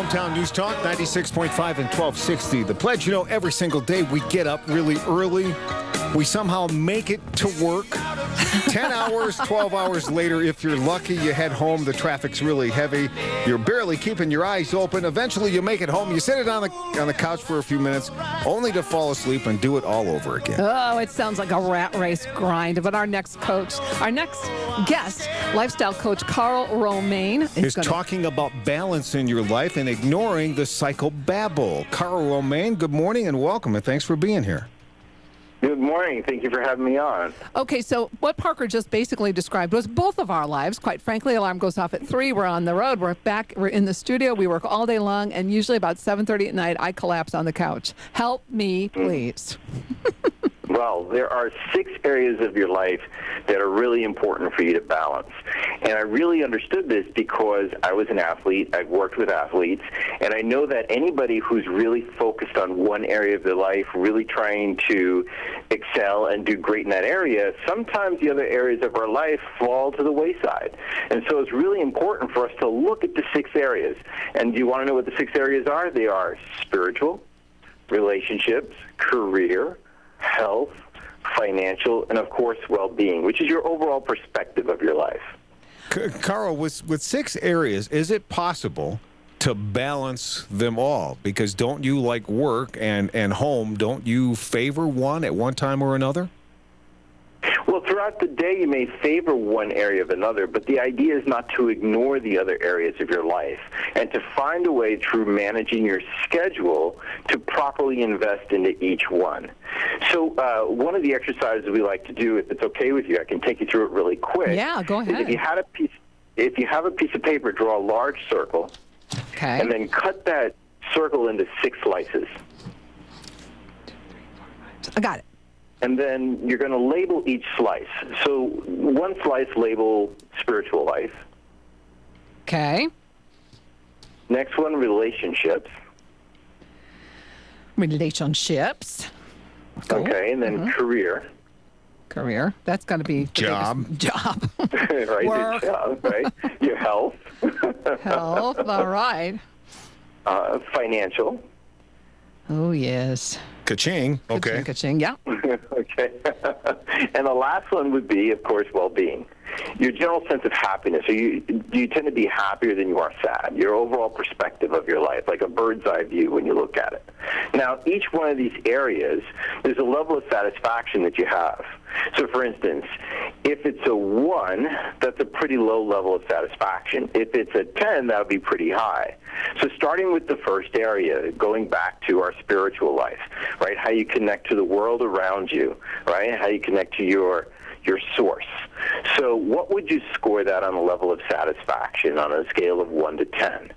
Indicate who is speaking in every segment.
Speaker 1: Hometown News Talk, 96.5 and 1260. The Pledge, you know, every single day we get up really early. We somehow make it to work. 10 hours, 12 hours later, if you're lucky, you head home. The traffic's really heavy. You're barely keeping your eyes open. Eventually, you make it home. You sit it on the couch for a few minutes, only to fall asleep and do it all over again.
Speaker 2: Oh, it sounds like a rat race grind. But our next guest, lifestyle coach Karl Romain,
Speaker 1: is talking about balance in your life and ignoring the psychobabble. Karl Romain, good morning and welcome, and thanks for being here.
Speaker 3: Good morning. Thank you for having me on.
Speaker 2: Okay, so what Parker just basically described was both of our lives. Quite frankly, alarm goes off at 3. We're on the road. We're back. We're in the studio. We work all day long, and usually about 7:30 at night, I collapse on the couch. Help me, please.
Speaker 3: Well, there are 6 areas of your life that are really important for you to balance. And I really understood this because I was an athlete. I've worked with athletes. And I know that anybody who's really focused on one area of their life, really trying to excel and do great in that area, sometimes the other areas of our life fall to the wayside. And so it's really important for us to look at the 6 areas. And do you want to know what the 6 areas are? They are spiritual, relationships, career, health, financial, and of course, well-being, which is your overall perspective of your life.
Speaker 1: Karl, with 6 areas, is it possible to balance them all? Because don't you, like work and home, don't you favor one at one time or another?
Speaker 3: Well, throughout the day, you may favor one area of another, but the idea is not to ignore the other areas of your life and to find a way through managing your schedule to properly invest into each one. So one of the exercises we like to do, if it's okay with you, I can take you through it really quick.
Speaker 2: Yeah, go ahead.
Speaker 3: If you have a piece of paper, draw a large circle,
Speaker 2: okay,
Speaker 3: and then cut that circle into 6 slices.
Speaker 2: I got it.
Speaker 3: And then you're going to label each slice. So one slice, label spiritual life.
Speaker 2: Okay.
Speaker 3: Next one, relationships.
Speaker 2: Relationships. Cool.
Speaker 3: Okay, and then career.
Speaker 2: Career. That's got to be the
Speaker 1: job.
Speaker 2: Job.
Speaker 3: Right,
Speaker 2: Work.
Speaker 3: your job, right? Your health.
Speaker 2: Health. All right.
Speaker 3: Financial.
Speaker 2: Oh, yes.
Speaker 1: Ka-ching. Okay.
Speaker 2: Ka-ching, yeah.
Speaker 3: Okay. And the last one would be, of course, well-being. Your general sense of happiness. So do you tend to be happier than you are sad? Your overall perspective of your life, like a bird's eye view when you look at it. Now, each one of these areas, there's a level of satisfaction that you have. So, for instance, if it's a 1, that's a pretty low level of satisfaction. If it's a 10, that would be pretty high. So starting with the first area, going back to our spiritual life, right, how you connect to the world around you, right, how you connect to your source. So what would you score that on a level of satisfaction on a scale of 1 to 10?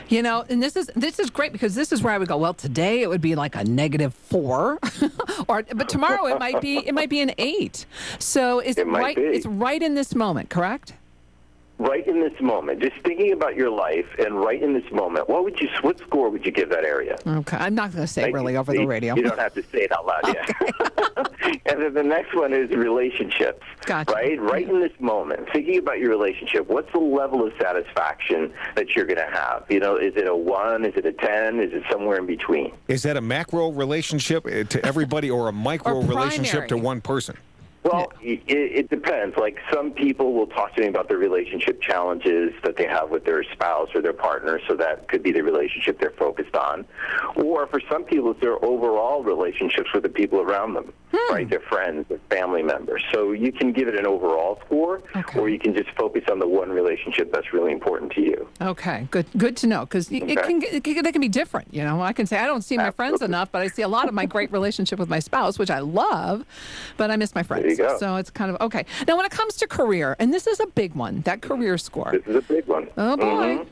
Speaker 2: You know, and this is great because this is where I would go, well, today it would be like a -4 but tomorrow it might be an 8. So it's right in this moment, correct?
Speaker 3: Right in this moment, just thinking about your life and right in this moment, what score would you give that area?
Speaker 2: Okay, I'm not going to say really over the radio.
Speaker 3: You don't have to say it out loud yet. And then the next one is relationships.
Speaker 2: Gotcha.
Speaker 3: Right in this moment, thinking about your relationship, what's the level of satisfaction that you're going to have? You know, is it a 1? Is it a 10? Is it somewhere in between?
Speaker 1: Is that a macro relationship to everybody or a micro relationship to one person?
Speaker 3: Well, it depends. Like some people will talk to me about their relationship challenges that they have with their spouse or their partner, so that could be the relationship they're focused on. Or for some people, it's their overall relationships with the people around them, right? Their friends, their family members. So you can give it an overall score, or you can just focus on the one relationship that's really important to you.
Speaker 2: Okay, good to know, because it can be different. You know, I can say I don't see my friends enough, but I see a lot of my great relationship with my spouse, which I love, but I miss my friends. So it's kind of okay. Now, when it comes to career, and this is a big one, that career score.
Speaker 3: This is a big one.
Speaker 2: Oh, boy.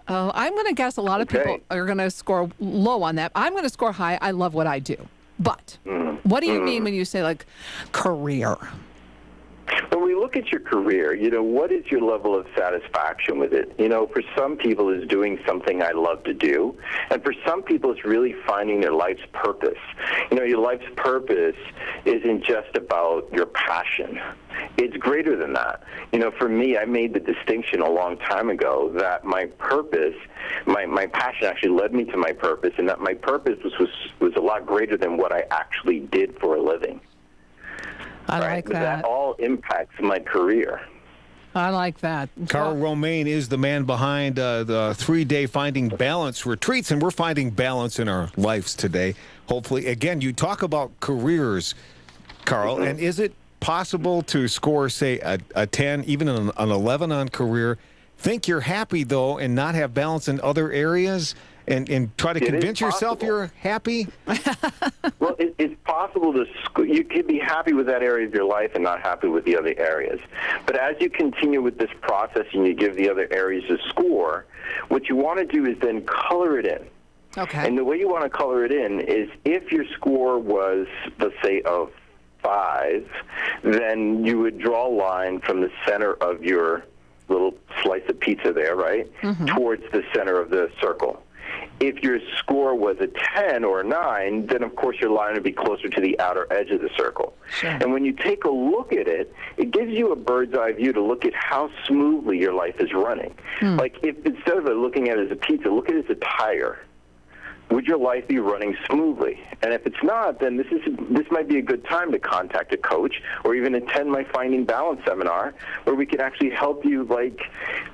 Speaker 2: I'm going to guess a lot of people are going to score low on that. I'm going to score high. I love what I do. But what do you mean when you say, like, career?
Speaker 3: When we look at your career, you know, what is your level of satisfaction with it? You know, for some people it's doing something I love to do, and for some people it's really finding their life's purpose. You know, your life's purpose isn't just about your passion. It's greater than that. For me, I made the distinction a long time ago that my purpose, my passion actually led me to my purpose, and that my purpose was a lot greater than what I actually did for a living.
Speaker 2: I like that.
Speaker 3: But that all impacts my career.
Speaker 2: I like that.
Speaker 1: Karl Romain is the man behind the 3-day Finding Balance retreats, and we're finding balance in our lives today. Hopefully, again, you talk about careers, Karl, and is it possible to score, say, a 10, even an 11 on career, think you're happy, though, and not have balance in other areas, and try to convince yourself you're happy?
Speaker 3: Well, it's possible you could be happy with that area of your life and not happy with the other areas. But as you continue with this process and you give the other areas a score, what you want to do is then color it in.
Speaker 2: Okay.
Speaker 3: And the way you want to color it in is if your score was, let's say, of 5, then you would draw a line from the center of your little slice of pizza there, right, towards the center of the circle. If your score was a 10 or a 9, then of course your line would be closer to the outer edge of the circle.
Speaker 2: Sure.
Speaker 3: And when you take a look at it, it gives you a bird's eye view to look at how smoothly your life is running. Like if instead of looking at it as a pizza, look at it as a tire. Would your life be running smoothly? And if it's not, then this might be a good time to contact a coach or even attend my Finding Balance seminar, where we can actually help you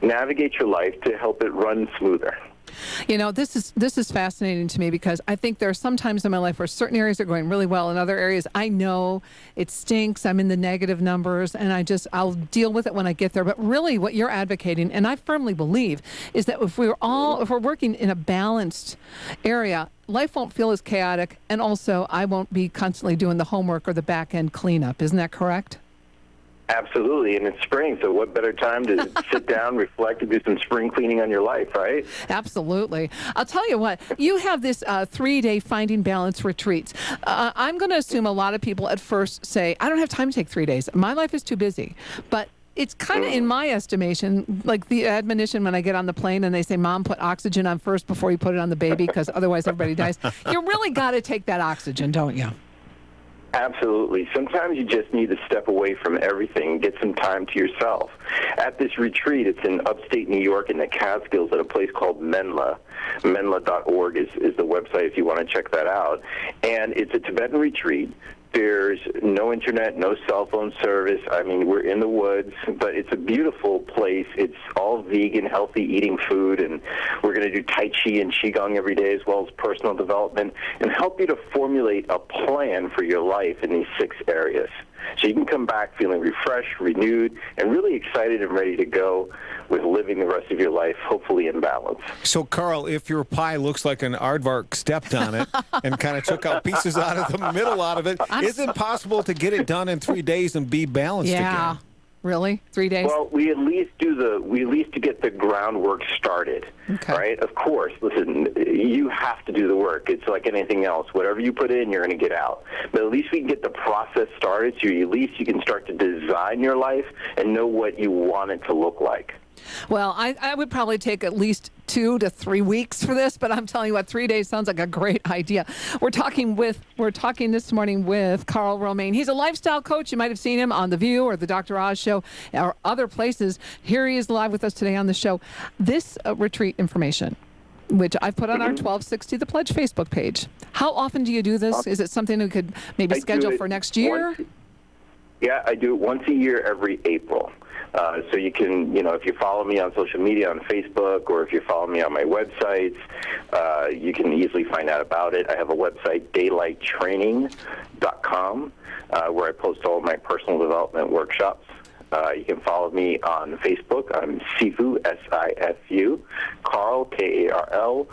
Speaker 3: navigate your life to help it run smoother.
Speaker 2: This is fascinating to me, because I think there are some times in my life where certain areas are going really well, and other areas I know it stinks, I'm in the negative numbers, and I'll deal with it when I get there. But really what you're advocating, and I firmly believe, is that if we're working in a balanced area, life won't feel as chaotic, and also I won't be constantly doing the homework or the back end cleanup. Isn't that correct?
Speaker 3: Absolutely, and it's spring, so what better time to sit down, reflect, and do some spring cleaning on your life, right?
Speaker 2: Absolutely. I'll tell you what, you have this 3-day Finding Balance retreats. I'm going to assume a lot of people at first say, I don't have time to take 3 days. My life is too busy. But it's kind of, in my estimation, like the admonition when I get on the plane and they say, Mom, put oxygen on first before you put it on the baby, because otherwise everybody dies. You really got to take that oxygen, don't you?
Speaker 3: Absolutely. Sometimes you just need to step away from everything and get some time to yourself. At this retreat, it's in upstate New York in the Catskills at a place called Menla. Menla.org is the website if you want to check that out. And it's a Tibetan retreat. There's no internet, no cell phone service. I mean, we're in the woods, but it's a beautiful place. It's all vegan, healthy eating food, and we're going to do Tai Chi and Qigong every day, as well as personal development, and help you to formulate a plan for your life in these 6 areas. So you can come back feeling refreshed, renewed, and really excited and ready to go with living the rest of your life, hopefully in balance.
Speaker 1: So, Karl, if your pie looks like an aardvark stepped on it and kind of took out pieces out of the middle out of it, is it possible to get it done in 3 days and be balanced again?
Speaker 2: Really? 3 days?
Speaker 3: Well, we at least to get the groundwork started, right? Of course, listen, you have to do the work. It's like anything else. Whatever you put in, you're going to get out. But at least we can get the process started, so at least you can start to design your life and know what you want it to look like.
Speaker 2: Well, I would probably take at least 2 to 3 weeks for this, but I'm telling you what, 3 days sounds like a great idea. We're talking this morning with Karl Romain. He's a lifestyle coach. You might have seen him on The View or the Dr. Oz show or other places. Here he is live with us today on the show. This retreat information, which I've put on our 1260 The Pledge Facebook page. How often do you do this? Is it something we could maybe schedule for next year?
Speaker 3: Yeah, I do it once a year every April. So you can, if you follow me on social media, on Facebook, or if you follow me on my websites, you can easily find out about it. I have a website, daylighttraining.com, where I post all of my personal development workshops. You can follow me on Facebook. I'm Sifu, S-I-F-U, Karl, K-A-R-L,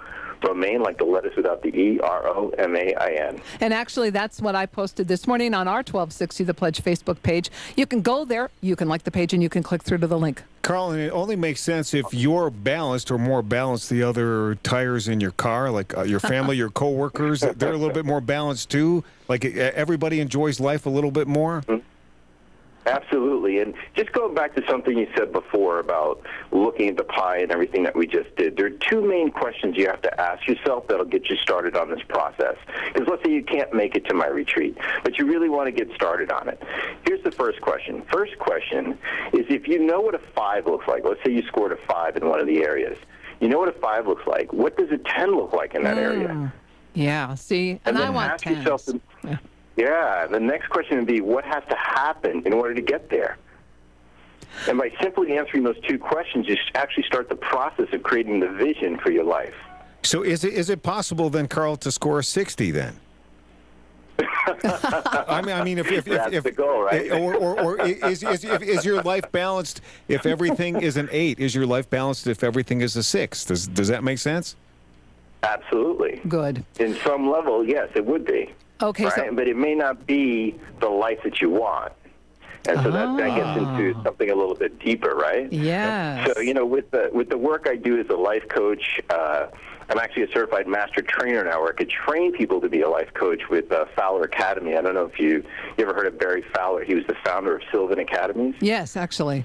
Speaker 3: Romain, like the lettuce without the E, R-O-M-A-I-N.
Speaker 2: And actually, that's what I posted this morning on our 1260 The Pledge Facebook page. You can go there, you can like the page, and you can click through to the link.
Speaker 1: Karl, and it only makes sense if you're balanced or more balanced the other tires in your car, like your family, your coworkers, they're a little bit more balanced too? Like everybody enjoys life a little bit more?
Speaker 3: Absolutely. And just going back to something you said before about looking at the pie and everything that we just did, there are two main questions you have to ask yourself that'll get you started on this process. Because let's say you can't make it to my retreat, but you really want to get started on it. Here's the first question. First question is, if you know what a 5 looks like, let's say you scored a 5 in one of the areas, you know what a 5 looks like, what does a 10 look like in that area?
Speaker 2: Yeah, see, and I want 10s.
Speaker 3: Yeah, the next question would be, what has to happen in order to get there? And by simply answering those two questions, you actually start the process of creating the vision for your life.
Speaker 1: So is it possible then, Carl, to score a 60 then? I mean, if
Speaker 3: that's the goal, right?
Speaker 1: Or is your life balanced if everything is an 8? Is your life balanced if everything is a 6? Does that make sense?
Speaker 3: Absolutely.
Speaker 2: Good.
Speaker 3: In some level, yes, it would be.
Speaker 2: Okay,
Speaker 3: right? But it may not be the life that you want. And so that gets into something a little bit deeper, right?
Speaker 2: Yes.
Speaker 3: So, with the work I do as a life coach, I'm actually a certified master trainer now, where I could train people to be a life coach with Fowler Academy. I don't know if you ever heard of Barry Fowler. He was the founder of Sylvan Academies.
Speaker 2: Yes, actually.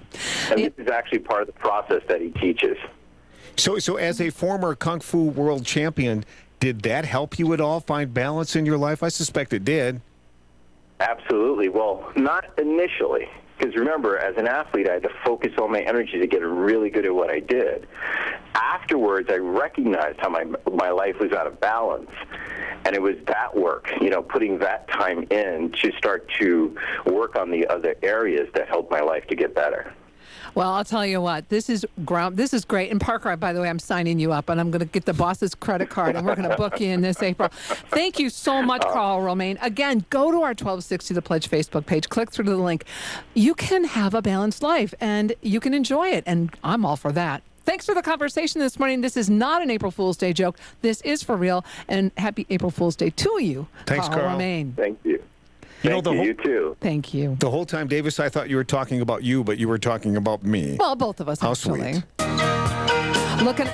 Speaker 3: And this is actually part of the process that he teaches.
Speaker 1: So as a former Kung Fu world champion, did that help you at all find balance in your life? I suspect it did.
Speaker 3: Absolutely. Well, not initially, because remember, as an athlete, I had to focus all my energy to get really good at what I did. Afterwards, I recognized how my life was out of balance, and it was that work, putting that time in to start to work on the other areas that helped my life to get better.
Speaker 2: Well, I'll tell you what, this is great. And Parker, by the way, I'm signing you up, and I'm going to get the boss's credit card, and we're going to book you in this April. Thank you so much, Karl Romain. Again, go to our 1260 The Pledge Facebook page, click through to the link. You can have a balanced life, and you can enjoy it, and I'm all for that. Thanks for the conversation this morning. This is not an April Fool's Day joke. This is for real, and happy April Fool's Day to you,
Speaker 1: Thanks, Karl
Speaker 2: Romain.
Speaker 3: Thank you. You too.
Speaker 2: Thank you.
Speaker 1: The whole time, Davis, I thought you were talking about you, but you were talking about me.
Speaker 2: Well, both of us,
Speaker 1: How
Speaker 2: actually.
Speaker 1: sweet.
Speaker 2: Looking.